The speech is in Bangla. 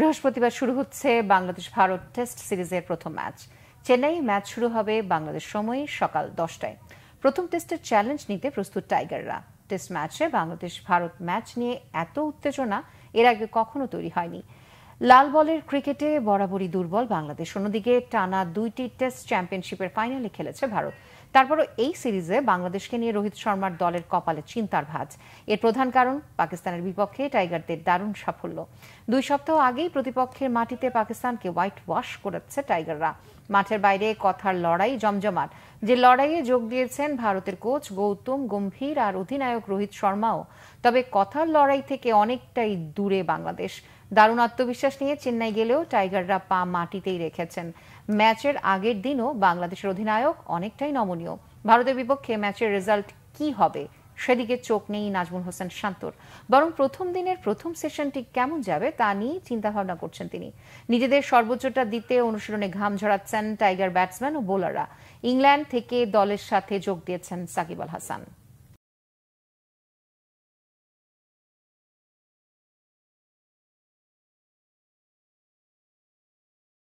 বৃহস্পতিবার শুরু হচ্ছে বাংলাদেশ ভারত টেস্ট সিরিজের প্রথম ম্যাচ। চেন্নাইয়ে ম্যাচ শুরু হবে বাংলাদেশ সময় সকাল 10টায়। প্রথম টেস্টের চ্যালেঞ্জ নিতে প্রস্তুত টাইগাররা। টেস্ট ম্যাচে বাংলাদেশ ভারত ম্যাচ নিয়ে এত উত্তেজনা এর আগে কখনো তৈরি হয়নি। লাল বলের ক্রিকেটে বরাবরই দুর্বল বাংলাদেশ। অন্যদিকে টানা 2টি টেস্ট চ্যাম্পিয়নশিপের ফাইনালে খেলেছে ভারত। তারপরও এই সিরিজে বাংলাদেশকে নিয়ে রোহিত শর্মার দলের কপালে চিন্তার ভাঁজ। এর প্রধান কারণ পাকিস্তানের বিপক্ষে টাইগারদের দারুণ সাফল্য। 2 সপ্তাহ আগেই প্রতিপক্ষের মাটিতে পাকিস্তানকে হোয়াইট ওয়াশ করেছে টাইগাররা। মাঠের বাইরে কথার লড়াই জমজমাট, যে লড়াইয়ে যোগ দিয়েছেন ভারতের কোচ গৌতম গম্ভীর আর অধিনায়ক রোহিত শর্মাও। তবে কথার লড়াই থেকে অনেকটাই দূরে বাংলাদেশ। দারুণ আত্মবিশ্বাস নিয়ে চেন্নাই গেলেও টাইগাররা পা মাটিতেই রেখেছেন। ম্যাচের আগের দিনও বাংলাদেশের অধিনায়ক অনেকটাই নমনীয়। ভারতের বিপক্ষে ম্যাচের রেজাল্ট কি হবে সেদিকে চোখ নেই নাজমুল হোসেন শান্তর। বরং প্রথম দিনের প্রথম সেশনটি কেমন যাবে তা নিয়ে চিন্তাভাবনা করছেন তিনি। নিজেদের সর্বোচ্চটা দিতে অনুশীলনে ঘাম ঝরাচ্ছেন টাইগার ব্যাটসম্যান ও বোলাররা। ইংল্যান্ড থেকে দলের সাথে যোগ দিয়েছেন সাকিব আল হাসান।